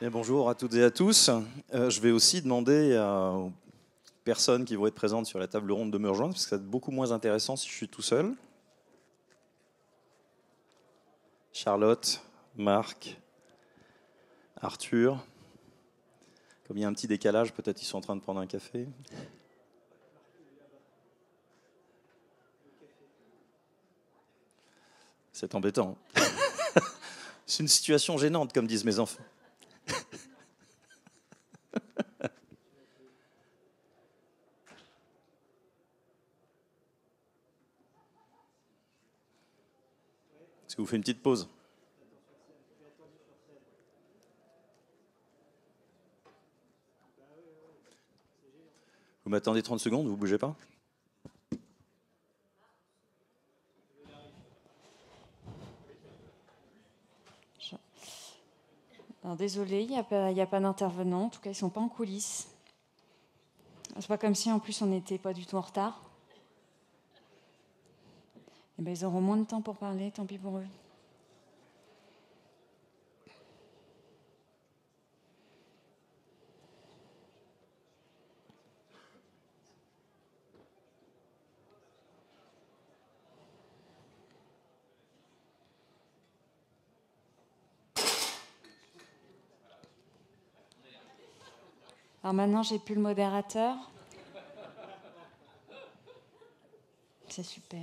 Bien, bonjour à toutes et à tous. Je vais aussi demander aux personnes qui vont être présentes sur la table ronde de me rejoindre, parce que ça va être beaucoup moins intéressant si je suis tout seul. Charlotte, Marc, Arthur. Comme il y a un petit décalage, peut-être ils sont en train de prendre un café. C'est embêtant. C'est une situation gênante, comme disent mes enfants. Est-ce que vous faites une petite pause? Vous m'attendez 30 secondes, vous ne bougez pas? Alors, désolé, il n'y a pas d'intervenant. En tout cas, ils ne sont pas en coulisses. C'est pas comme si en plus on n'était pas du tout en retard. Eh ben, ils auront moins de temps pour parler, tant pis pour eux. Alors maintenant, j'ai plus le modérateur. C'est super.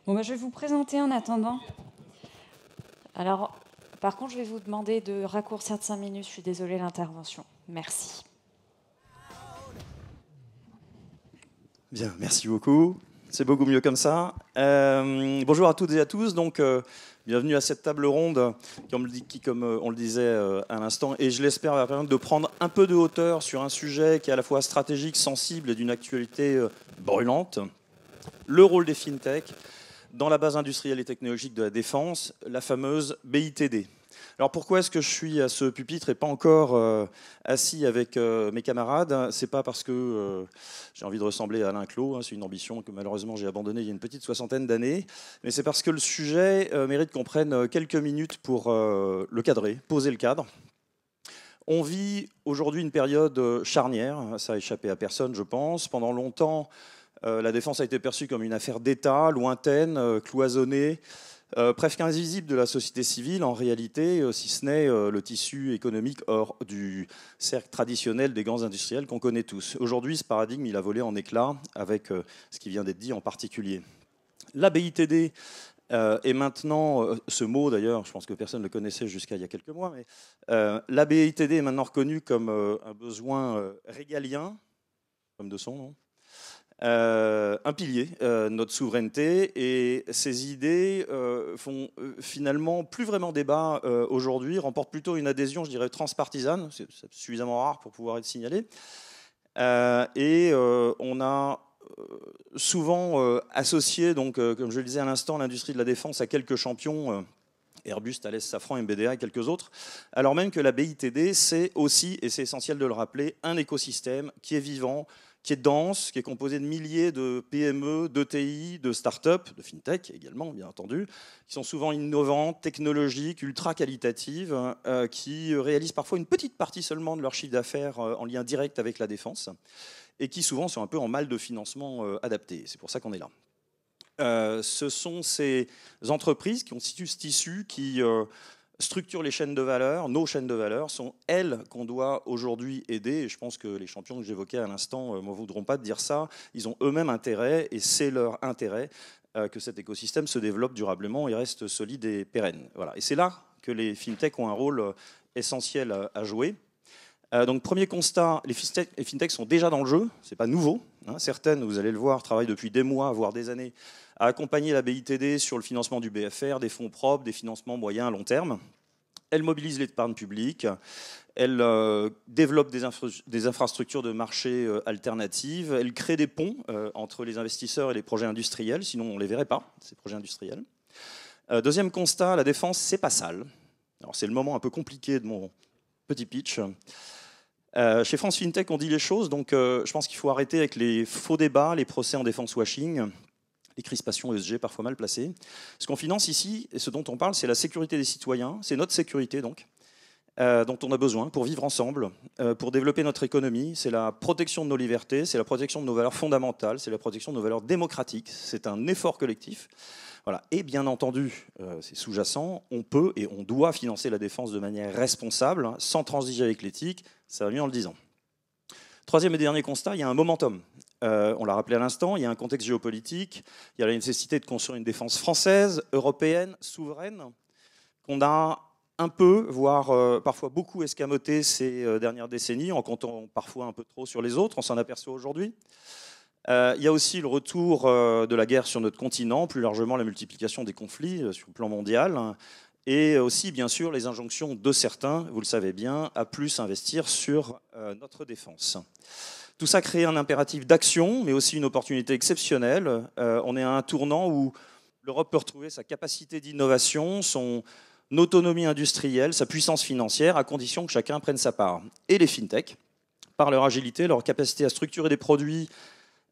Bon, ben, je vais vous présenter en attendant. Alors, par contre, je vais vous demander de raccourcir de 5 minutes. Je suis désolée, l'intervention. Merci. Bien, merci beaucoup. C'est beaucoup mieux comme ça. Bonjour à toutes et à tous. Donc, bienvenue à cette table ronde qui, comme on le disait à l'instant, et je l'espère, va permettre de prendre un peu de hauteur sur un sujet qui est à la fois stratégique, sensible et d'une actualité brûlante. Le rôle des fintechs dans la base industrielle et technologique de la défense, la fameuse BITD. Alors pourquoi est-ce que je suis à ce pupitre et pas encore assis avec mes camarades? C'est pas parce que j'ai envie de ressembler à Alain Clos, hein, c'est une ambition que malheureusement j'ai abandonnée il y a une petite soixantaine d'années, mais c'est parce que le sujet mérite qu'on prenne quelques minutes pour le cadrer, poser le cadre. On vit aujourd'hui une période charnière, ça a échappé à personne je pense. Pendant longtemps, la défense a été perçue comme une affaire d'État, lointaine, cloisonnée, presque invisible de la société civile en réalité, si ce n'est le tissu économique hors du cercle traditionnel des grands industriels qu'on connaît tous. Aujourd'hui, ce paradigme, il a volé en éclats avec ce qui vient d'être dit en particulier. La BITD est maintenant, ce mot d'ailleurs, je pense que personne ne le connaissait jusqu'à il y a quelques mois, mais la BITD est maintenant reconnue comme un besoin régalien, comme de son nom, un pilier de notre souveraineté, et ces idées font finalement plus vraiment débat aujourd'hui, remportent plutôt une adhésion, je dirais, transpartisane, c'est suffisamment rare pour pouvoir être signalé, et on a souvent associé, donc, comme je le disais à l'instant, l'industrie de la défense à quelques champions, Airbus, Thales, Safran, MBDA et quelques autres, alors même que la BITD, c'est aussi, et c'est essentiel de le rappeler, un écosystème qui est vivant, qui est dense, qui est composé de milliers de PME, d'ETI, de start-up, de fintech également, bien entendu, qui sont souvent innovantes, technologiques, ultra qualitatives, qui réalisent parfois une petite partie seulement de leur chiffre d'affaires en lien direct avec la défense, et qui souvent sont un peu en mal de financement adapté. C'est pour ça qu'on est là. Ce sont ces entreprises qui constituent ce tissu qui structurent les chaînes de valeur. Nos chaînes de valeur sont elles qu'on doit aujourd'hui aider. Et je pense que les champions que j'évoquais à l'instant ne m'en voudront pas de dire ça. Ils ont eux-mêmes intérêt, et c'est leur intérêt, que cet écosystème se développe durablement et reste solide et pérenne. Voilà. Et c'est là que les fintechs ont un rôle essentiel à jouer. Donc premier constat, les fintechs sont déjà dans le jeu, c'est pas nouveau. Hein. Certaines, vous allez le voir, travaillent depuis des mois, voire des années, à accompagner la BITD sur le financement du BFR, des fonds propres, des financements moyens à long terme. Elle mobilise l'épargne publique, elle développe des infrastructures de marché alternatives, elle crée des ponts entre les investisseurs et les projets industriels, sinon on ne les verrait pas, ces projets industriels. Deuxième constat, la défense, c'est pas sale. Alors c'est le moment un peu compliqué de mon petit pitch. Chez France FinTech, on dit les choses, donc je pense qu'il faut arrêter avec les faux débats, les procès en défense washing, les crispations ESG parfois mal placées. Ce qu'on finance ici, et ce dont on parle, c'est la sécurité des citoyens, c'est notre sécurité donc, dont on a besoin pour vivre ensemble, pour développer notre économie. C'est la protection de nos libertés, c'est la protection de nos valeurs fondamentales, c'est la protection de nos valeurs démocratiques. C'est un effort collectif. Voilà. Et bien entendu, c'est sous-jacent, on peut et on doit financer la défense de manière responsable, hein, sans transiger avec l'éthique, ça va mieux en le disant. Troisième et dernier constat, il y a un momentum. On l'a rappelé à l'instant, il y a un contexte géopolitique, il y a la nécessité de construire une défense française, européenne, souveraine, qu'on a un peu, voire parfois beaucoup escamoté ces dernières décennies, en comptant parfois un peu trop sur les autres, on s'en aperçoit aujourd'hui. Il y a aussi le retour de la guerre sur notre continent, plus largement la multiplication des conflits sur le plan mondial, et aussi bien sûr les injonctions de certains, vous le savez bien, à plus investir sur notre défense. Tout ça crée un impératif d'action, mais aussi une opportunité exceptionnelle. On est à un tournant où l'Europe peut retrouver sa capacité d'innovation, son autonomie industrielle, sa puissance financière, à condition que chacun prenne sa part. Et les fintech, par leur agilité, leur capacité à structurer des produits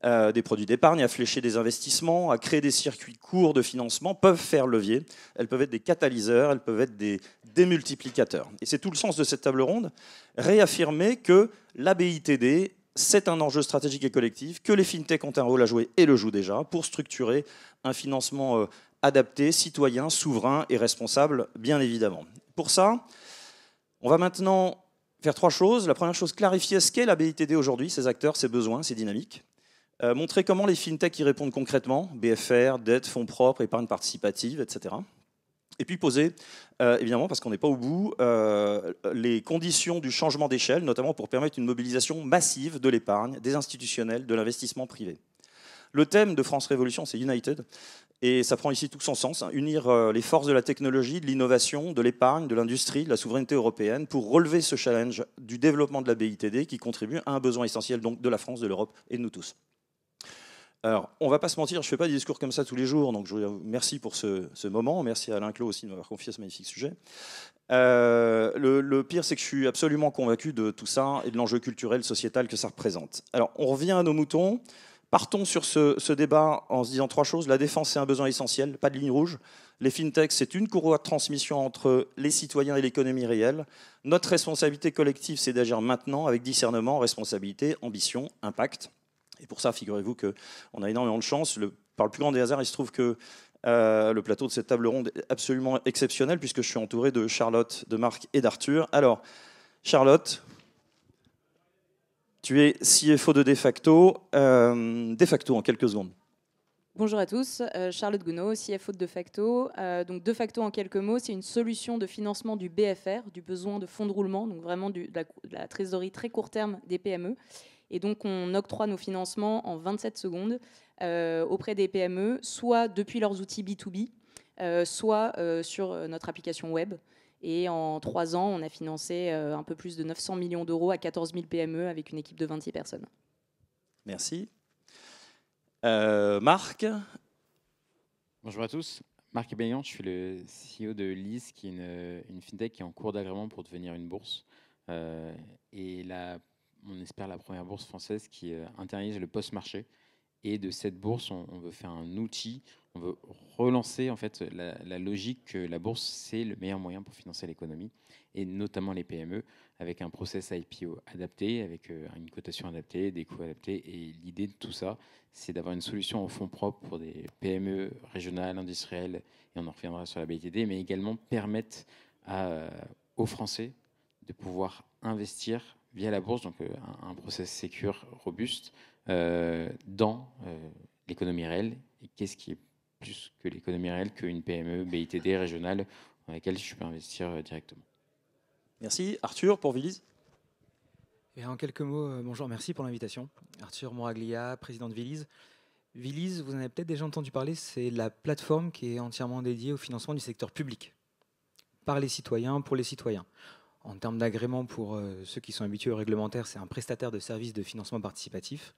d'épargne, à flécher des investissements, à créer des circuits courts de financement, peuvent faire levier. Elles peuvent être des catalyseurs, elles peuvent être des démultiplicateurs. Et c'est tout le sens de cette table ronde, réaffirmer que la BITD, c'est un enjeu stratégique et collectif, que les fintechs ont un rôle à jouer et le jouent déjà pour structurer un financement adapté, citoyen, souverain et responsable, bien évidemment. Pour ça, on va maintenant faire trois choses. La première chose, clarifier ce qu'est la BITD aujourd'hui, ses acteurs, ses besoins, ses dynamiques. Montrer comment les fintechs y répondent concrètement, BFR, dette, fonds propres, épargne participative, etc. Et puis poser, évidemment, parce qu'on n'est pas au bout, les conditions du changement d'échelle, notamment pour permettre une mobilisation massive de l'épargne, des institutionnels, de l'investissement privé. Le thème de France Révolution, c'est United, et ça prend ici tout son sens, hein, unir les forces de la technologie, de l'innovation, de l'épargne, de l'industrie, de la souveraineté européenne, pour relever ce challenge du développement de la BITD qui contribue à un besoin essentiel donc, de la France, de l'Europe et de nous tous. Alors, on ne va pas se mentir, je ne fais pas des discours comme ça tous les jours, donc je vous remercie pour ce moment. Merci à Alain Clos aussi de m'avoir confié ce magnifique sujet. Le pire, c'est que je suis absolument convaincu de tout ça et de l'enjeu culturel, sociétal que ça représente. Alors, on revient à nos moutons. Partons sur ce débat en se disant trois choses. La défense, c'est un besoin essentiel, pas de ligne rouge. Les fintechs, c'est une courroie de transmission entre les citoyens et l'économie réelle. Notre responsabilité collective, c'est d'agir maintenant avec discernement, responsabilité, ambition, impact. Et pour ça, figurez-vous qu'on a énormément de chance. Par le plus grand des hasards, il se trouve que le plateau de cette table ronde est absolument exceptionnel puisque je suis entouré de Charlotte, de Marc et d'Arthur. Alors, Charlotte, tu es CFO de DeFacto. DeFacto, en quelques secondes. Bonjour à tous, Charlotte Gounod, CFO de DeFacto. Donc DeFacto, en quelques mots, c'est une solution de financement du BFR, du besoin de fonds de roulement, donc vraiment de la trésorerie très court terme des PME. Et donc, on octroie nos financements en 27 secondes auprès des PME, soit depuis leurs outils B2B, soit sur notre application web. Et en 3 ans, on a financé un peu plus de 900 millions d'euros à 14 000 PME avec une équipe de 26 personnes. Merci. Marc. Bonjour à tous. Marc Ebayan, je suis le CEO de Lise, qui est une fintech qui est en cours d'agrément pour devenir une bourse. Et là, on espère la première bourse française qui internalise le post-marché. Et de cette bourse, on veut faire un outil, on veut relancer en fait la logique que la bourse, c'est le meilleur moyen pour financer l'économie, et notamment les PME, avec un process IPO adapté, avec une cotation adaptée, des coûts adaptés. Et l'idée de tout ça, c'est d'avoir une solution en fonds propres pour des PME régionales, industrielles, et on en reviendra sur la BITD, mais également permettre aux Français de pouvoir investir via la bourse, donc un process sécure, robuste, dans l'économie réelle. Et qu'est-ce qui est plus que l'économie réelle qu'une PME, BITD régionale dans laquelle je peux investir directement. Merci. Arthur, pour Vilise. Et en quelques mots, bonjour, merci pour l'invitation. Arthur Moraglia, président de Vilise. Vilise, vous en avez peut-être déjà entendu parler, c'est la plateforme qui est entièrement dédiée au financement du secteur public. par les citoyens, pour les citoyens. En termes d'agrément, pour ceux qui sont habitués au réglementaire, c'est un prestataire de services de financement participatif.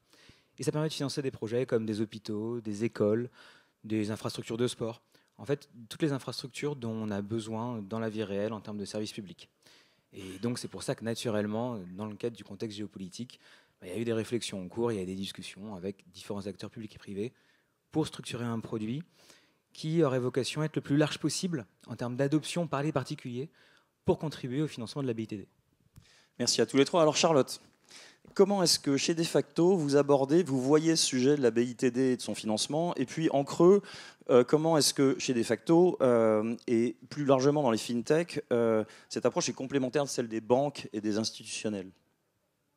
Et ça permet de financer des projets comme des hôpitaux, des écoles, des infrastructures de sport. En fait, toutes les infrastructures dont on a besoin dans la vie réelle en termes de services publics. Et donc c'est pour ça que naturellement, dans le cadre du contexte géopolitique, il y a eu des réflexions en cours, il y a eu des discussions avec différents acteurs publics et privés pour structurer un produit qui aurait vocation à être le plus large possible en termes d'adoption par les particuliers pour contribuer au financement de la BITD. Merci à tous les trois. Alors Charlotte, comment est-ce que chez Defacto, vous abordez, vous voyez ce sujet de la BITD et de son financement? Et puis en creux, comment est-ce que chez Defacto, et plus largement dans les fintech, cette approche est complémentaire de celle des banques et des institutionnels?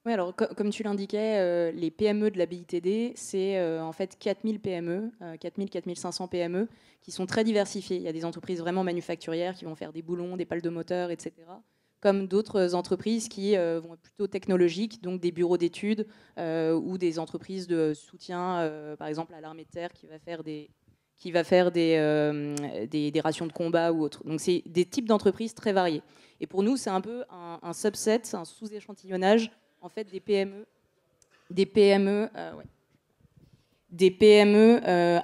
Oui, alors comme tu l'indiquais, les PME de la BITD, c'est en fait 4000 PME, 4500 PME, qui sont très diversifiées. Il y a des entreprises vraiment manufacturières qui vont faire des boulons, des pales de moteur, etc. Comme d'autres entreprises qui vont être plutôt technologiques, donc des bureaux d'études ou des entreprises de soutien, par exemple à l'armée de terre qui va faire des rations de combat ou autres. Donc c'est des types d'entreprises très variés. Et pour nous, c'est un peu un subset, un sous-échantillonnage en fait des PME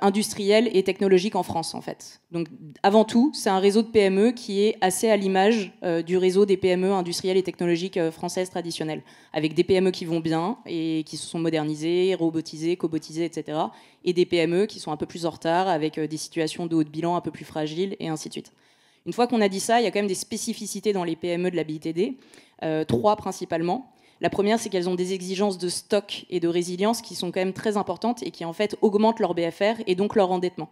industrielles et technologiques en France en fait. Donc avant tout, c'est un réseau de PME qui est assez à l'image du réseau des PME industrielles et technologiques françaises traditionnelles, avec des PME qui vont bien et qui se sont modernisées, robotisées, cobotisées, etc. Et des PME qui sont un peu plus en retard, avec des situations de haut de bilan un peu plus fragiles, et ainsi de suite. Une fois qu'on a dit ça, il y a quand même des spécificités dans les PME de la BITD, 3 principalement. La première, c'est qu'elles ont des exigences de stock et de résilience qui sont quand même très importantes et qui en fait augmentent leur BFR et donc leur endettement.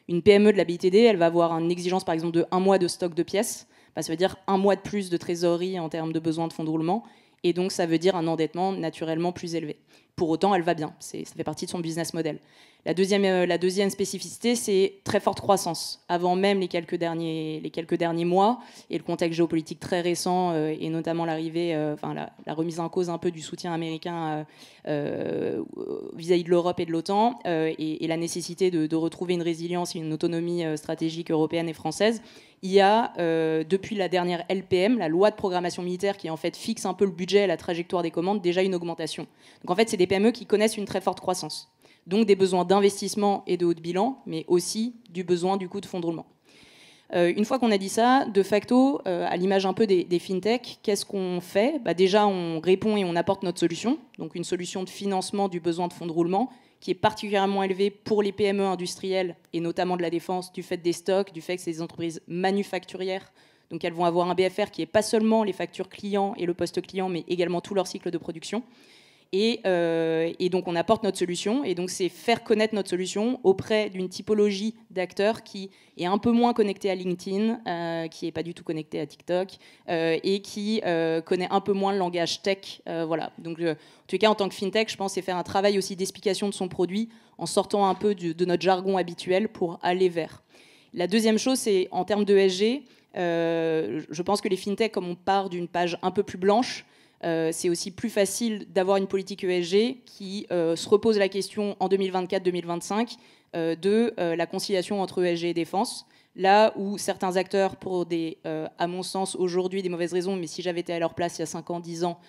Une PME de la BITD, elle va avoir une exigence par exemple de 1 mois de stock de pièces. Ça veut dire 1 mois de plus de trésorerie en termes de besoin de fonds de roulement. Et donc ça veut dire un endettement naturellement plus élevé. Pour autant, elle va bien. Ça fait partie de son business model. La deuxième spécificité, c'est très forte croissance. Avant même les quelques derniers mois et le contexte géopolitique très récent et notamment l'arrivée, la remise en cause un peu du soutien américain vis-à-vis de l'Europe et de l'OTAN et la nécessité de retrouver une résilience et une autonomie stratégique européenne et française, il y a, depuis la dernière LPM, la loi de programmation militaire, qui en fait fixe un peu le budget et la trajectoire des commandes, déjà une augmentation. Donc en fait, c'est des PME qui connaissent une très forte croissance. Donc des besoins d'investissement et de haut de bilan, mais aussi du besoin du coup de fonds de roulement. Une fois qu'on a dit ça, de facto, à l'image un peu des fintech, qu'est-ce qu'on fait? Déjà, on répond et on apporte notre solution, donc une solution de financement du besoin de fonds de roulement qui est particulièrement élevé pour les PME industrielles et notamment de la défense, du fait des stocks, du fait que c'est des entreprises manufacturières. Donc elles vont avoir un BFR qui n'est pas seulement les factures clients et le post-client, mais également tout leur cycle de production. Et donc on apporte notre solution, et donc c'est faire connaître notre solution auprès d'une typologie d'acteurs qui est un peu moins connectée à LinkedIn, qui n'est pas du tout connectée à TikTok, et qui connaît un peu moins le langage tech. Voilà. Donc en tout cas, en tant que fintech, je pense c'est faire un travail aussi d'explication de son produit en sortant un peu de notre jargon habituel pour aller vers. La deuxième chose, c'est en termes de ESG, je pense que les fintech, comme on part d'une page un peu plus blanche, c'est aussi plus facile d'avoir une politique ESG qui se repose la question en 2024-2025 de la conciliation entre ESG et défense. Là où certains acteurs, pour à mon sens, aujourd'hui, des mauvaises raisons, mais si j'avais été à leur place il y a 5 ans, 10 ans,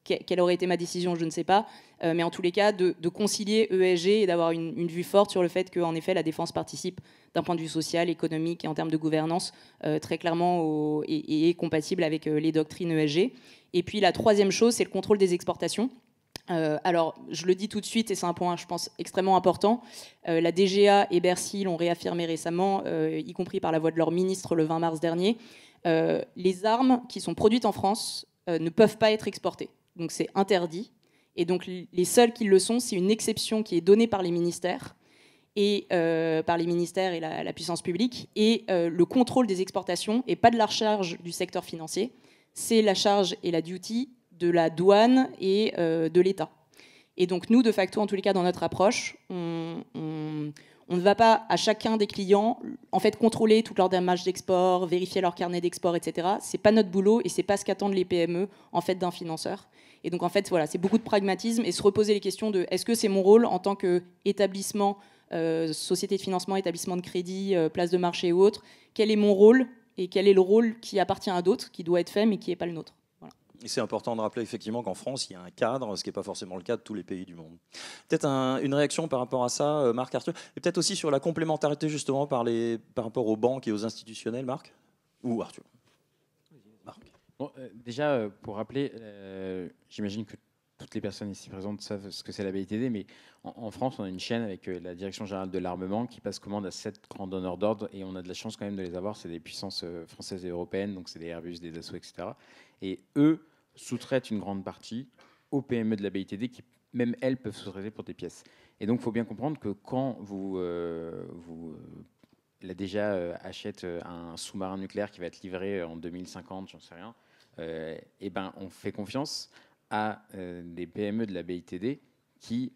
quelle aurait été ma décision, je ne sais pas. Mais en tous les cas, de concilier ESG et d'avoir une vue forte sur le fait qu'en effet, la défense participe d'un point de vue social, économique et en termes de gouvernance très clairement et est compatible avec les doctrines ESG. Et puis la troisième chose, c'est le contrôle des exportations. Alors, je le dis tout de suite, et c'est un point, je pense, extrêmement important. La DGA et Bercy l'ont réaffirmé récemment, y compris par la voix de leur ministre le 20 mars dernier. Les armes qui sont produites en France ne peuvent pas être exportées. Donc c'est interdit. Et donc les seuls qui le sont, c'est une exception qui est donnée par les ministères et la puissance publique. Et le contrôle des exportations n'est pas de la charge du secteur financier, c'est la charge et la duty de la douane et de l'État. Et donc nous, de facto, en tous les cas, dans notre approche, on ne va pas à chacun des clients en fait contrôler toute leur démarche d'export, vérifier leur carnet d'export, etc. C'est pas notre boulot et c'est pas ce qu'attendent les PME en fait d'un financeur. Et donc en fait, voilà, c'est beaucoup de pragmatisme et se reposer les questions de est-ce que c'est mon rôle en tant qu'établissement, société de financement, établissement de crédit, place de marché ou autre, quel est mon rôle et quel est le rôle qui appartient à d'autres, qui doit être fait, mais qui n'est pas le nôtre. Voilà. Et c'est important de rappeler effectivement qu'en France, il y a un cadre, ce qui n'est pas forcément le cas de tous les pays du monde. Peut-être une réaction par rapport à ça, Marc, Arthur, et peut-être aussi sur la complémentarité justement par rapport aux banques et aux institutionnels, Marc ou Arthur. Marc. Bon, déjà, pour rappeler, j'imagine que toutes les personnes ici présentes savent ce que c'est la BITD, mais en France, on a une chaîne avec la Direction Générale de l'Armement qui passe commande à 7 grands donneurs d'ordre, et on a de la chance quand même de les avoir. C'est des puissances françaises et européennes, donc c'est des Airbus, des Dassault, etc. Et eux sous-traitent une grande partie aux PME de la BITD qui, même elles, peuvent sous-traiter pour des pièces. Et donc, il faut bien comprendre que quand la DGA achète un sous-marin nucléaire qui va être livré en 2050, j'en sais rien, et ben, on fait confiance à des PME de la BITD qui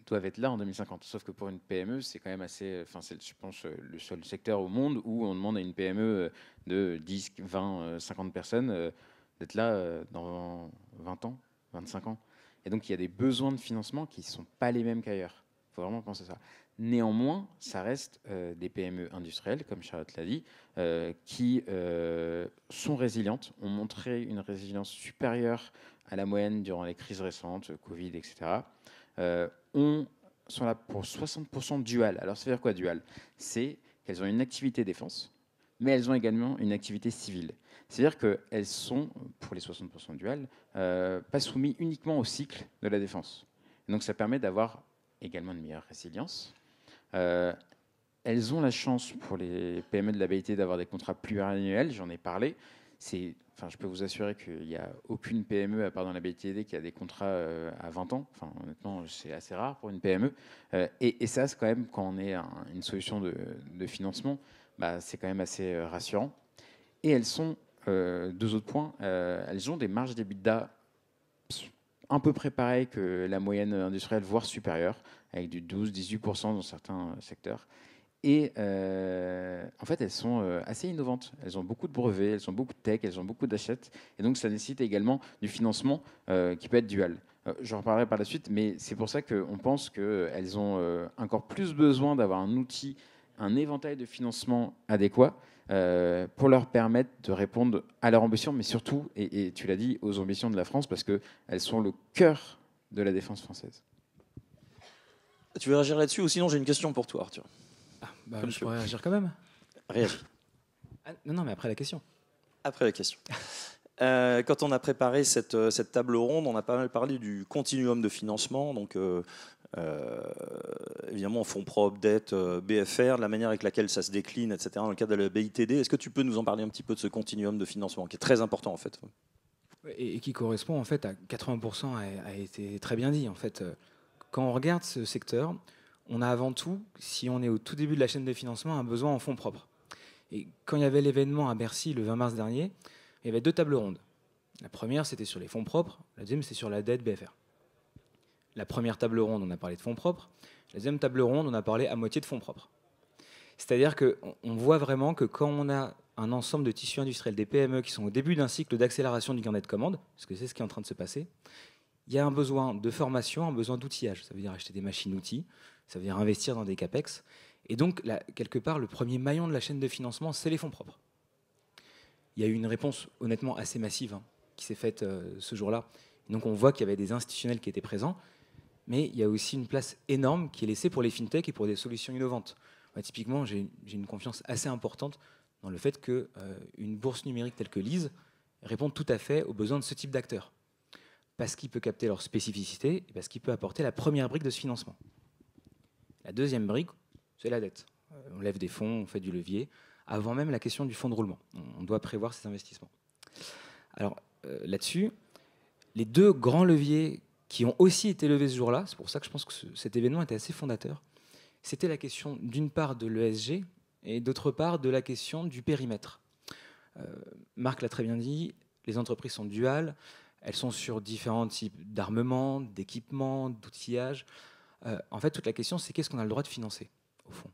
doivent être là en 2050. Sauf que pour une PME, c'est quand même assez... Enfin, c'est, je pense, le seul secteur au monde où on demande à une PME de 10, 20, 50 personnes d'être là dans 20 ans, 25 ans. Et donc, il y a des besoins de financement qui ne sont pas les mêmes qu'ailleurs. Il faut vraiment penser ça. Néanmoins, ça reste des PME industrielles, comme Charlotte l'a dit, qui sont résilientes, ont montré une résilience supérieure à la moyenne durant les crises récentes, Covid, etc. Sont là pour 60% dual. Alors, ça veut dire quoi, dual? C'est qu'elles ont une activité défense, mais elles ont également une activité civile. C'est-à-dire qu'elles sont, pour les 60% dual, pas soumises uniquement au cycle de la défense. Et donc, ça permet d'avoir également une meilleure résilience. Elles ont la chance, pour les PME de la BIT, d'avoir des contrats pluriannuels, j'en ai parlé. Je peux vous assurer qu'il n'y a aucune PME, à part dans la BITD, qui a des contrats à 20 ans. Enfin, honnêtement, c'est assez rare pour une PME. Et ça, c'est quand même, quand on est une solution de financement, bah, c'est quand même assez rassurant. Et elles sont, deux autres points, elles ont des marges d'EBITDA un peu près pareilles que la moyenne industrielle, voire supérieure, avec du 12-18% dans certains secteurs. Et en fait, elles sont assez innovantes. Elles ont beaucoup de brevets, elles ont beaucoup de tech, elles ont beaucoup d'achats. Et donc, ça nécessite également du financement qui peut être dual. J'en reparlerai par la suite, mais c'est pour ça qu'on pense qu'elles ont encore plus besoin d'avoir un outil, un éventail de financement adéquat pour leur permettre de répondre à leurs ambitions, mais surtout, et tu l'as dit, aux ambitions de la France, parce qu'elles sont le cœur de la défense française. Tu veux réagir là-dessus ou sinon j'ai une question pour toi, Arthur? Je pourrais réagir quand même. Réagis. Non, mais après la question. Après la question. Quand on a préparé cette table ronde, on a pas mal parlé du continuum de financement, donc évidemment fonds propres, dette, BFR, de la manière avec laquelle ça se décline, etc. Dans le cadre de la BITD, est-ce que tu peux nous en parler un petit peu de ce continuum de financement qui est très important en fait? Et qui correspond en fait à 80%, a été très bien dit. En fait, quand on regarde ce secteur, on a avant tout, si on est au tout début de la chaîne de financement, un besoin en fonds propres. Et quand il y avait l'événement à Bercy le 20 mars dernier, il y avait 2 tables rondes. La première, c'était sur les fonds propres. La deuxième, c'est sur la dette BFR. La première table ronde, on a parlé de fonds propres. La deuxième table ronde, on a parlé à moitié de fonds propres. C'est-à-dire qu'on voit vraiment que quand on a un ensemble de tissus industriels, des PME qui sont au début d'un cycle d'accélération du carnet de commandes, parce que c'est ce qui est en train de se passer, il y a un besoin de formation, un besoin d'outillage. Ça veut dire acheter des machines-outils, ça veut dire investir dans des CAPEX. Et donc, là, quelque part, le premier maillon de la chaîne de financement, c'est les fonds propres. Il y a eu une réponse honnêtement assez massive qui s'est faite ce jour-là. Et donc, on voit qu'il y avait des institutionnels qui étaient présents, mais il y a aussi une place énorme qui est laissée pour les fintechs et pour des solutions innovantes. Typiquement, j'ai une confiance assez importante dans le fait qu'une bourse numérique telle que Lise répond tout à fait aux besoins de ce type d'acteurs. Parce qu'il peut capter leur spécificité et parce qu'il peut apporter la première brique de ce financement. La deuxième brique, c'est la dette. On lève des fonds, on fait du levier, avant même la question du fonds de roulement. On doit prévoir ces investissements. Alors là-dessus, les 2 grands leviers qui ont aussi été levés ce jour-là, c'est pour ça que je pense que cet événement était assez fondateur, c'était la question d'une part de l'ESG et d'autre part de la question du périmètre. Marc l'a très bien dit, les entreprises sont duales, elles sont sur différents types d'armement, d'équipements, d'outillage. En fait, toute la question, c'est qu'est-ce qu'on a le droit de financer, au fond.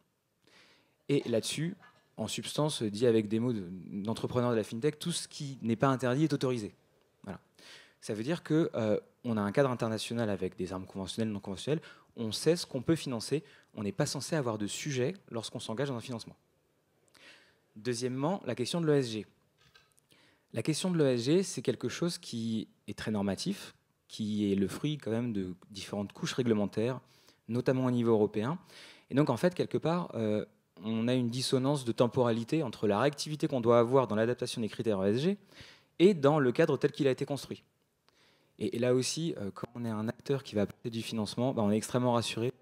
Et là-dessus, en substance, dit avec des mots d'entrepreneur de la FinTech, tout ce qui n'est pas interdit est autorisé. Voilà. Ça veut dire qu'on a un cadre international avec des armes conventionnelles, non conventionnelles. On sait ce qu'on peut financer. On n'est pas censé avoir de sujet lorsqu'on s'engage dans un financement. Deuxièmement, la question de l'ESG. La question de l'ESG, c'est quelque chose qui est très normatif, qui est le fruit quand même de différentes couches réglementaires, notamment au niveau européen. Et donc, en fait, quelque part, on a une dissonance de temporalité entre la réactivité qu'on doit avoir dans l'adaptation des critères ESG et dans le cadre tel qu'il a été construit. Et là aussi, quand on est un acteur qui va apporter du financement, on est extrêmement rassuré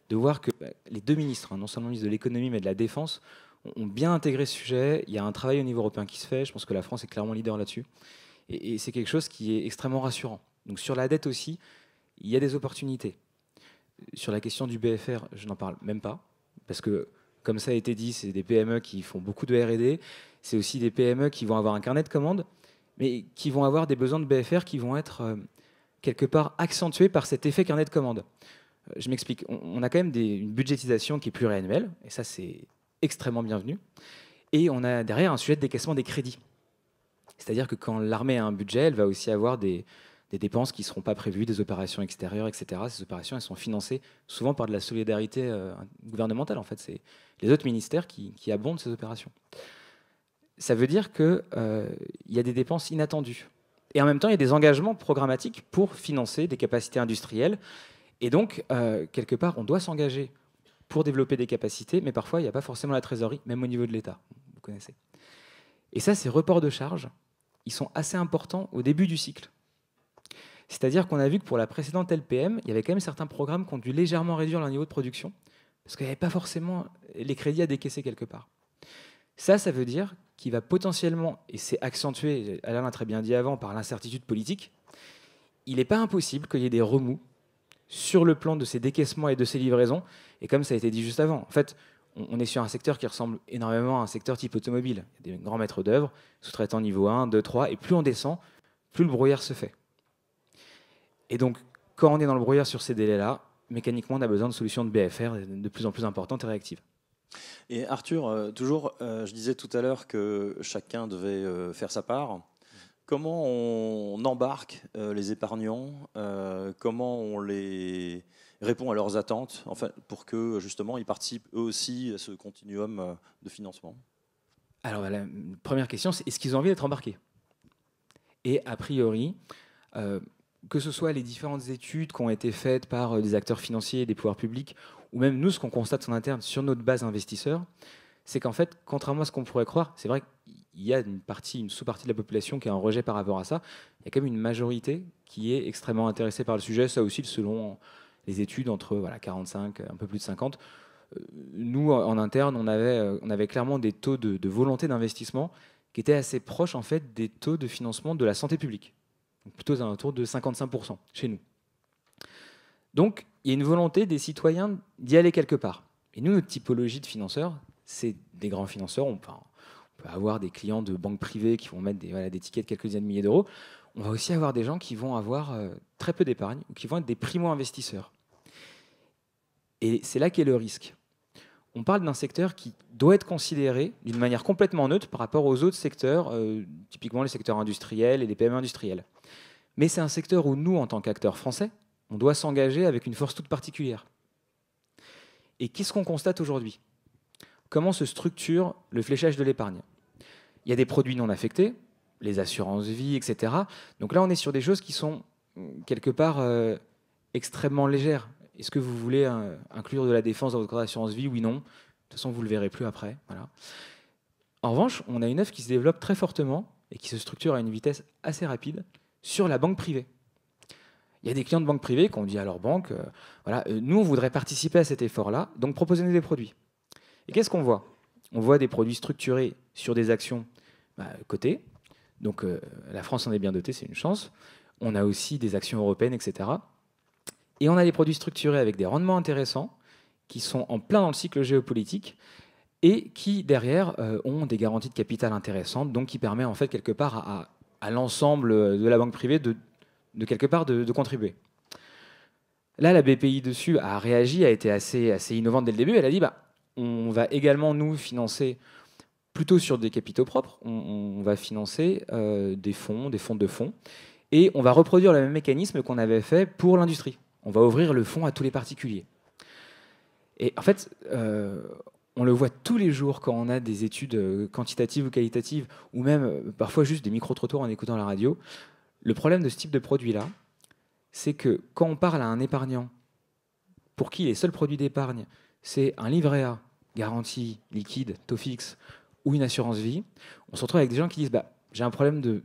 de voir que les deux ministres, non seulement le ministre de l'économie mais de la défense, ont bien intégré ce sujet. Il y a un travail au niveau européen qui se fait. Je pense que la France est clairement leader là-dessus. Et c'est quelque chose qui est extrêmement rassurant. Donc sur la dette aussi, il y a des opportunités. Sur la question du BFR, je n'en parle même pas. Parce que, comme ça a été dit, c'est des PME qui font beaucoup de R&D. C'est aussi des PME qui vont avoir un carnet de commandes, mais qui vont avoir des besoins de BFR qui vont être quelque part accentués par cet effet carnet de commandes. Je m'explique. On a quand même une budgétisation qui est pluriannuelle. Et ça, c'est extrêmement bienvenu. Et on a derrière un sujet de décaissement des crédits. C'est-à-dire que quand l'armée a un budget, elle va aussi avoir des dépenses qui ne seront pas prévues, des opérations extérieures, etc. Ces opérations, elles sont financées souvent par de la solidarité gouvernementale. En fait, c'est les autres ministères qui abondent ces opérations. Ça veut dire qu'il y a des dépenses inattendues. Et en même temps, il y a des engagements programmatiques pour financer des capacités industrielles. Et donc, quelque part, on doit s'engager pour développer des capacités, mais parfois, il n'y a pas forcément la trésorerie, même au niveau de l'État. Vous connaissez. Et ça, ces reports de charges, ils sont assez importants au début du cycle. C'est-à-dire qu'on a vu que pour la précédente LPM, il y avait quand même certains programmes qui ont dû légèrement réduire leur niveau de production, parce qu'il n'y avait pas forcément les crédits à décaisser quelque part. Ça veut dire qu'il va potentiellement, et c'est accentué, Alain l'a très bien dit avant, par l'incertitude politique, il n'est pas impossible qu'il y ait des remous sur le plan de ces décaissements et de ces livraisons. Et comme ça a été dit juste avant, en fait, on est sur un secteur qui ressemble énormément à un secteur type automobile. Il y a des grands maîtres d'œuvre, sous-traitants niveau 1, 2, 3, et plus on descend, plus le brouillard se fait. Et donc, quand on est dans le brouillard sur ces délais-là, mécaniquement, on a besoin de solutions de BFR de plus en plus importantes et réactives. Et Arthur, toujours, je disais tout à l'heure que chacun devait faire sa part. Comment on embarque les épargnants, comment on les répond à leurs attentes, enfin, pour que justement ils participent eux aussi à ce continuum de financement? Alors la première question, c'est est-ce qu'ils ont envie d'être embarqués? Et a priori, que ce soit les différentes études qui ont été faites par des acteurs financiers, des pouvoirs publics, ou même nous, ce qu'on constate en interne sur notre base investisseur, c'est qu'en fait, contrairement à ce qu'on pourrait croire, c'est vrai qu'il y a une sous-partie de la population qui a un rejet par rapport à ça. Il y a quand même une majorité qui est extrêmement intéressée par le sujet, ça aussi selon les études, entre 45, un peu plus de 50. Nous, en interne, on avait clairement des taux de volonté d'investissement qui étaient assez proches en fait, des taux de financement de la santé publique. Donc plutôt à un tour de 55% chez nous. Donc, il y a une volonté des citoyens d'y aller quelque part. Et nous, notre typologie de financeurs, c'est des grands financeurs. On peut avoir des clients de banques privées qui vont mettre des tickets de quelques dizaines de milliers d'euros. On va aussi avoir des gens qui vont avoir très peu d'épargne ou qui vont être des primo-investisseurs. Et c'est là qu'est le risque. On parle d'un secteur qui doit être considéré d'une manière complètement neutre par rapport aux autres secteurs, typiquement les secteurs industriels et les PME industrielles. Mais c'est un secteur où nous, en tant qu'acteurs français, on doit s'engager avec une force toute particulière. Et qu'est-ce qu'on constate aujourd'hui? Comment se structure le fléchage de l'épargne? Il y a des produits non affectés, les assurances vie, etc. Donc là, on est sur des choses qui sont quelque part extrêmement légères. Est-ce que vous voulez inclure de la défense dans votre contrat d'assurance vie? Oui, non. De toute façon, vous ne le verrez plus après. Voilà. En revanche, on a une offre qui se développe très fortement et qui se structure à une vitesse assez rapide sur la banque privée. Il y a des clients de banques privées qui ont dit à leur banque, nous, on voudrait participer à cet effort-là, donc proposez-nous des produits. Et qu'est-ce qu'on voit? On voit des produits structurés sur des actions cotées. Donc la France en est bien dotée, c'est une chance. On a aussi des actions européennes, etc. Et on a des produits structurés avec des rendements intéressants qui sont en plein dans le cycle géopolitique et qui, derrière, ont des garanties de capital intéressantes, donc qui permet en fait quelque part à l'ensemble de la banque privée de quelque part de contribuer. Là, la BPI dessus a réagi, a été assez innovante dès le début. Elle a dit, on va également nous financer plutôt sur des capitaux propres. On va financer des fonds de fonds. Et on va reproduire le même mécanisme qu'on avait fait pour l'industrie. On va ouvrir le fonds à tous les particuliers. Et en fait, On le voit tous les jours quand on a des études quantitatives ou qualitatives, ou même parfois juste des micro-trottoirs en écoutant la radio. Le problème de ce type de produit-là, c'est que quand on parle à un épargnant pour qui les seuls produits d'épargne, c'est un livret A, garantie, liquide, taux fixe, ou une assurance vie, on se retrouve avec des gens qui disent j'ai un problème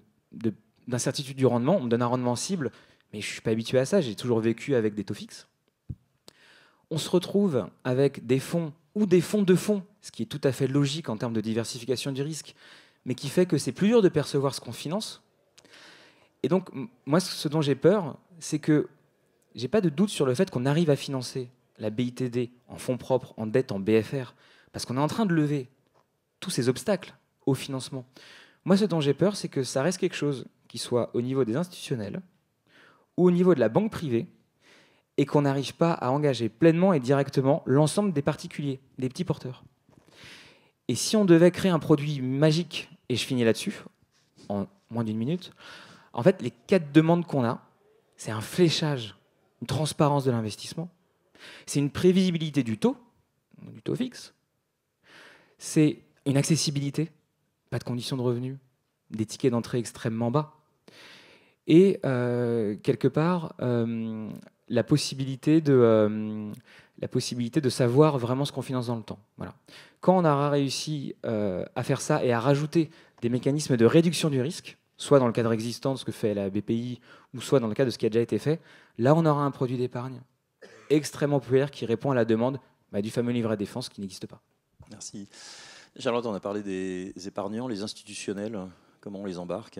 d'incertitude du rendement, on me donne un rendement cible, mais je ne suis pas habitué à ça, j'ai toujours vécu avec des taux fixes. On se retrouve avec des fonds ou des fonds de fonds, ce qui est tout à fait logique en termes de diversification du risque, mais qui fait que c'est plus dur de percevoir ce qu'on finance. Et donc, moi, ce dont j'ai peur, c'est que j'ai pas de doute sur le fait qu'on arrive à financer la BITD en fonds propres, en dette, en BFR, parce qu'on est en train de lever tous ces obstacles au financement. Moi, ce dont j'ai peur, c'est que ça reste quelque chose qui soit au niveau des institutionnels ou au niveau de la banque privée, et qu'on n'arrive pas à engager pleinement et directement l'ensemble des particuliers, des petits porteurs. Et si on devait créer un produit magique, et je finis là-dessus, en moins d'une minute, en fait, les 4 demandes qu'on a, c'est un fléchage, une transparence de l'investissement, c'est une prévisibilité du taux fixe, c'est une accessibilité, pas de conditions de revenu, des tickets d'entrée extrêmement bas, et quelque part, la possibilité de savoir vraiment ce qu'on finance dans le temps. Voilà. Quand on aura réussi à faire ça et à rajouter des mécanismes de réduction du risque, soit dans le cadre existant de ce que fait la BPI, ou soit dans le cadre de ce qui a déjà été fait, là on aura un produit d'épargne extrêmement populaire qui répond à la demande du fameux livret défense qui n'existe pas. Merci. Charlotte, on a parlé des épargnants, les institutionnels, comment on les embarque?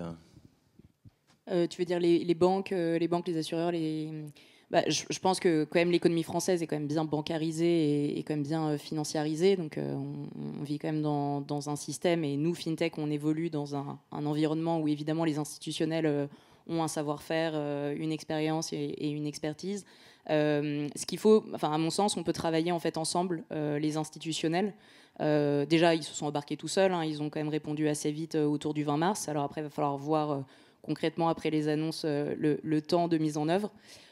Tu veux dire les banques, les assureurs, je pense que quand même l'économie française est quand même bien bancarisée et quand même bien financiarisée. Donc on vit quand même dans un système, et nous, FinTech, on évolue dans un environnement où évidemment les institutionnels ont un savoir-faire, une expérience et une expertise. Ce qu'il faut, à mon sens, on peut travailler en fait ensemble, les institutionnels. Déjà, ils se sont embarqués tout seuls, hein, ils ont quand même répondu assez vite autour du 20 mars. Alors après, il va falloir voir concrètement, après les annonces, le temps de mise en œuvre.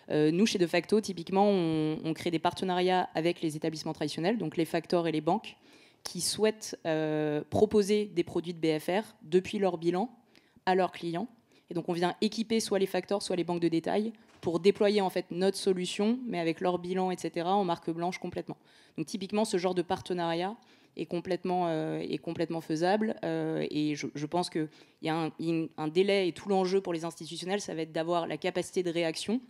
Nous, chez De Facto, typiquement, on crée des partenariats avec les établissements traditionnels, donc les factors et les banques, qui souhaitent proposer des produits de BFR depuis leur bilan à leurs clients. Et donc, on vient équiper soit les factors, soit les banques de détail pour déployer en fait notre solution, mais avec leur bilan, etc., en marque blanche complètement. Donc, typiquement, ce genre de partenariat est complètement faisable. Et je pense qu'il y a un délai, et tout l'enjeu pour les institutionnels, ça va être d'avoir la capacité de réaction.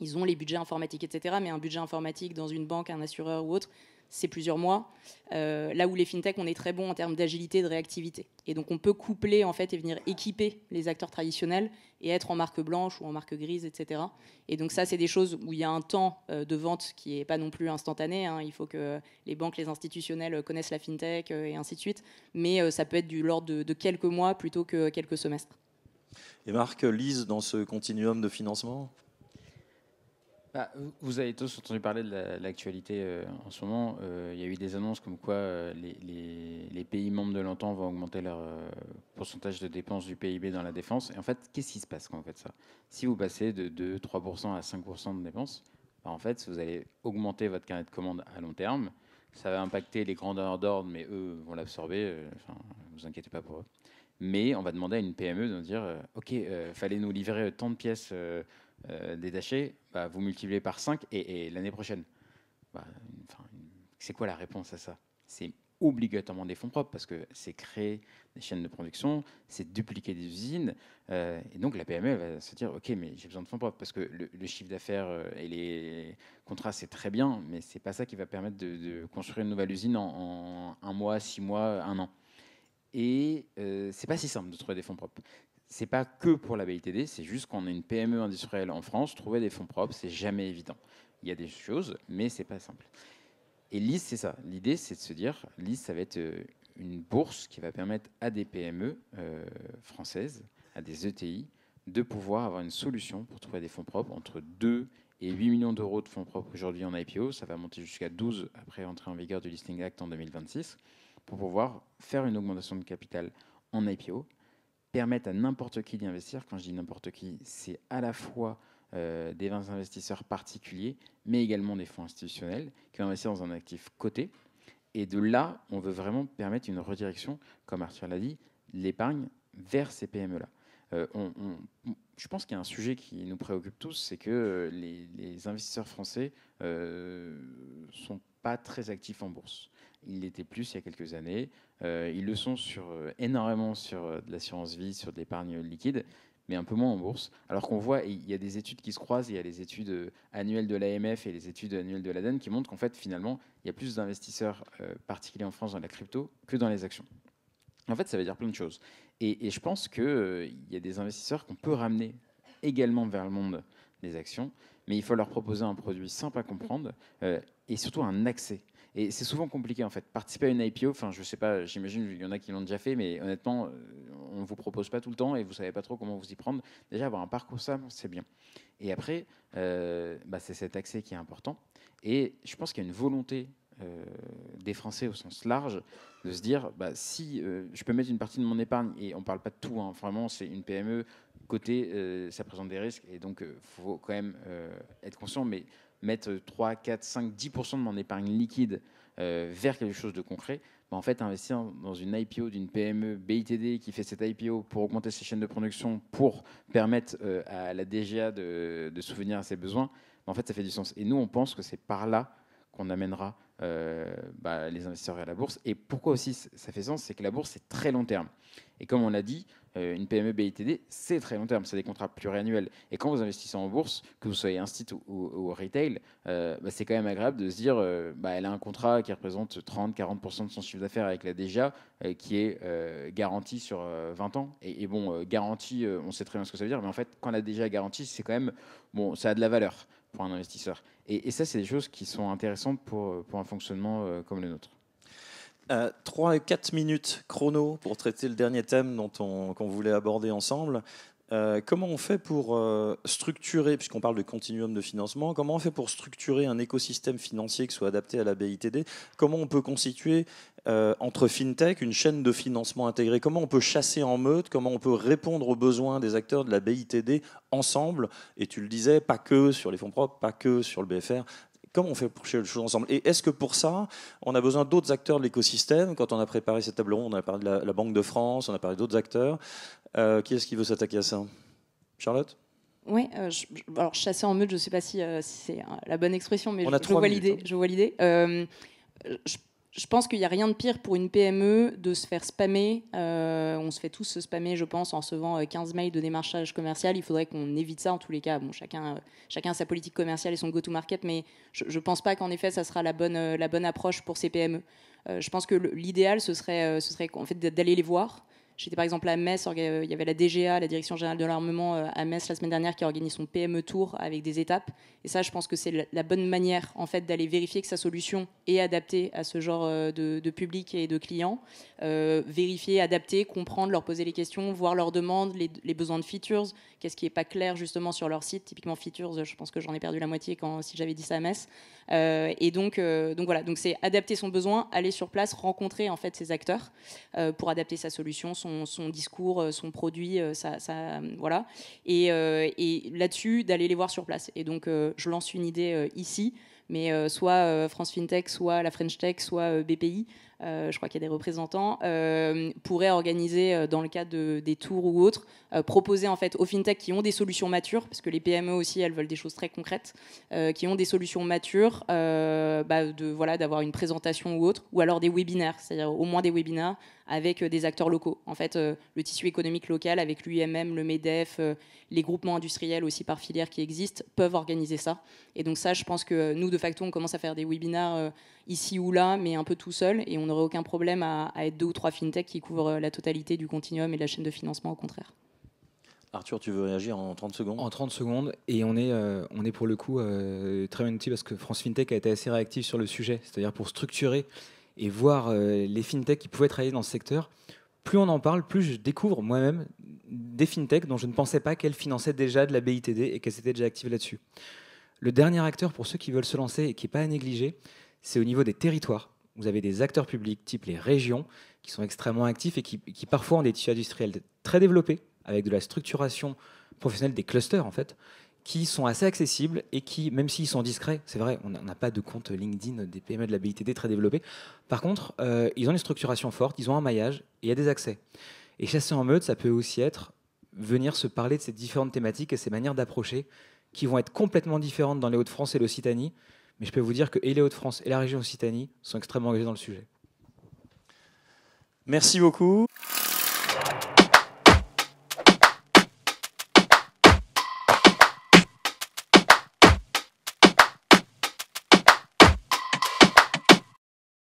Ils ont les budgets informatiques, etc. Mais un budget informatique dans une banque, un assureur ou autre, c'est plusieurs mois. Là où les fintech, on est très bon en termes d'agilité et de réactivité. Et donc, on peut coupler en fait et venir équiper les acteurs traditionnels et être en marque blanche ou en marque grise, etc. Et donc, ça, c'est des choses où il y a un temps de vente qui n'est pas non plus instantané. Hein. Il faut que les banques, les institutionnels connaissent la fintech et ainsi de suite. Mais ça peut être du l'ordre de quelques mois plutôt que quelques semestres. Et Marc, Lise, dans ce continuum de financement? Vous avez tous entendu parler de l'actualité en ce moment. Il y a eu des annonces comme quoi les pays membres de l'OTAN vont augmenter leur pourcentage de dépenses du PIB dans la défense. Et en fait, qu'est-ce qui se passe quand vous faites ça? Si vous passez de 2-3% à 5% de dépenses, en fait, vous allez augmenter votre carnet de commandes à long terme. Ça va impacter les grandeurs d'ordre, mais eux vont l'absorber. Ne vous inquiétez pas pour eux. Mais on va demander à une PME de nous dire OK, fallait nous livrer tant de pièces détachées, vous multipliez par 5 et l'année prochaine. C'est quoi la réponse à ça? C'est obligatoirement des fonds propres, parce que c'est créer des chaînes de production, c'est dupliquer des usines. Et donc la PME va se dire OK, mais j'ai besoin de fonds propres, parce que le chiffre d'affaires et les contrats, c'est très bien, mais c'est pas ça qui va permettre de construire une nouvelle usine en 1 mois, 6 mois, 1 an. Et c'est pas si simple de trouver des fonds propres. C'est pas que pour la BITD, c'est juste qu'on a une PME industrielle en France, trouver des fonds propres, c'est jamais évident. Il y a des choses, mais c'est pas simple. Et LIS, c'est ça. L'idée, c'est de se dire, LIS, ça va être une bourse qui va permettre à des PME françaises, à des ETI, de pouvoir avoir une solution pour trouver des fonds propres entre 2 et 8 millions d'euros de fonds propres aujourd'hui en IPO. Ça va monter jusqu'à 12 après entrée en vigueur du Listing Act en 2026, pour pouvoir faire une augmentation de capital en IPO, permettre à n'importe qui d'y investir. Quand je dis n'importe qui, c'est à la fois des investisseurs particuliers, mais également des fonds institutionnels qui vont investir dans un actif coté. Et de là, on veut vraiment permettre une redirection, comme Arthur l'a dit, l'épargne vers ces PME-là. Je pense qu'il y a un sujet qui nous préoccupe tous, c'est que les investisseurs français sont pas très actifs en bourse. Ils l'étaient plus il y a quelques années. Ils le sont énormément sur de l'assurance vie, sur de l'épargne liquide, mais un peu moins en bourse. Alors qu'on voit, il y a des études qui se croisent, il y a les études annuelles de l'AMF et les études annuelles de l'ADEME qui montrent qu'en fait, finalement, il y a plus d'investisseurs particuliers en France dans la crypto que dans les actions. En fait, ça veut dire plein de choses. Et je pense qu'il y a des investisseurs qu'on peut ramener également vers le monde des actions, mais il faut leur proposer un produit simple à comprendre et surtout un accès. Et c'est souvent compliqué en fait. Participer à une IPO, enfin je sais pas, j'imagine qu'il y en a qui l'ont déjà fait, mais honnêtement, on ne vous propose pas tout le temps et vous savez pas trop comment vous y prendre. Déjà avoir un parcours simple, c'est bien. Et après, c'est cet accès qui est important. Et je pense qu'il y a une volonté des Français au sens large de se dire si je peux mettre une partie de mon épargne, et on ne parle pas de tout, hein, vraiment c'est une PME, côté ça présente des risques et donc faut quand même être conscient, mais mettre 3, 4, 5, 10% de mon épargne liquide vers quelque chose de concret, en fait investir dans une IPO d'une PME BITD qui fait cette IPO pour augmenter ses chaînes de production, pour permettre à la DGA de souvenir à ses besoins, en fait ça fait du sens. Et nous on pense que c'est par là qu'on amènera les investisseurs vers la bourse. Et pourquoi aussi ça fait sens, c'est que la bourse, c'est très long terme. Et comme on l'a dit, une PME BITD, c'est très long terme, c'est des contrats pluriannuels. Et quand vous investissez en bourse, que vous soyez institut ou retail, c'est quand même agréable de se dire elle a un contrat qui représente 30-40% de son chiffre d'affaires avec la DGA, qui est garanti sur 20 ans. Et bon, garantie, on sait très bien ce que ça veut dire, mais en fait, quand la DGA garantit, c'est quand même, ça a de la valeur pour un investisseur. Et ça, c'est des choses qui sont intéressantes pour un fonctionnement comme le nôtre. 3 et 4 minutes chrono pour traiter le dernier thème qu'on voulait aborder ensemble. Comment on fait pour structurer, puisqu'on parle de continuum de financement, comment on fait pour structurer un écosystème financier qui soit adapté à la BITD? Comment on peut constituer entre FinTech une chaîne de financement intégrée? Comment on peut chasser en meute? Comment on peut répondre aux besoins des acteurs de la BITD ensemble? Et tu le disais, pas que sur les fonds propres, pas que sur le BFR. Comment on fait pour faire les choses ensemble? Et est-ce que pour ça, on a besoin d'autres acteurs de l'écosystème? Quand on a préparé cette table ronde, on a parlé de la Banque de France, on a parlé d'autres acteurs. Qui est-ce qui veut s'attaquer à ça? Charlotte? Oui, alors chasser en meute, je ne sais pas si c'est la bonne expression, mais je vois l'idée. Je pense qu'il n'y a rien de pire pour une PME de se faire spammer. On se fait tous se spammer, je pense, en recevant 15 mails de démarchage commercial. Il faudrait qu'on évite ça en tous les cas. Bon, chacun a sa politique commerciale et son go-to-market, mais je ne pense pas qu'en effet, ça sera la bonne approche pour ces PME. Je pense que l'idéal, ce serait en fait, d'aller les voir. J'étais par exemple à Metz, il y avait la DGA, la Direction Générale de l'Armement, à Metz la semaine dernière, qui organise son PME Tour avec des étapes. Et ça, je pense que c'est la bonne manière en fait, d'aller vérifier que sa solution est adaptée à ce genre de public et de clients. Vérifier, adapter, comprendre, leur poser les questions, voir leurs demandes, les besoins de features, qu'est-ce qui n'est pas clair justement sur leur site. Typiquement features, je pense que j'en ai perdu la moitié si j'avais dit ça à Metz. Et donc voilà, donc c'est adapter son besoin, aller sur place, rencontrer en fait ces acteurs pour adapter sa solution, son discours, son produit, voilà. Et là-dessus, d'aller les voir sur place. Et donc, je lance une idée ici, mais soit France FinTech, soit la French Tech, soit BPI, je crois qu'il y a des représentants, pourraient organiser, dans le cadre des tours ou autres, proposer en fait aux FinTech qui ont des solutions matures, parce que les PME aussi, elles veulent des choses très concrètes, qui ont des solutions matures, d'avoir une présentation ou autre, ou alors des webinaires, c'est-à-dire au moins des webinaires avec des acteurs locaux. En fait, le tissu économique local, avec l'UIMM, le MEDEF, les groupements industriels aussi par filière qui existent, peuvent organiser ça. Et donc ça, je pense que nous, de facto, on commence à faire des webinaires ici ou là, mais un peu tout seul, et on n'aurait aucun problème à être 2 ou 3 FinTech qui couvrent la totalité du continuum et de la chaîne de financement, au contraire. Arthur, tu veux réagir en 30 secondes? En 30 secondes, et on est pour le coup très bien utile parce que France FinTech a été assez réactive sur le sujet, c'est-à-dire pour structurer et voir les FinTech qui pouvaient travailler dans ce secteur. Plus on en parle, plus je découvre moi-même des FinTech dont je ne pensais pas qu'elles finançaient déjà de la BITD et qu'elles étaient déjà actives là-dessus. Le dernier acteur pour ceux qui veulent se lancer et qui n'est pas à négliger, c'est au niveau des territoires. Vous avez des acteurs publics, type les régions, qui sont extrêmement actifs et qui parfois ont des tissus industriels très développés, avec de la structuration professionnelle des clusters en fait, qui sont assez accessibles et qui, même s'ils sont discrets, c'est vrai, on n'a pas de compte LinkedIn des PME de la BITD très développé. Par contre, ils ont une structuration forte, ils ont un maillage et il y a des accès. Et chasser en meute, ça peut aussi être venir se parler de ces différentes thématiques et ces manières d'approcher qui vont être complètement différentes dans les Hauts-de-France et l'Occitanie. Mais je peux vous dire que et les Hauts-de-France et la région Occitanie sont extrêmement engagés dans le sujet. Merci beaucoup.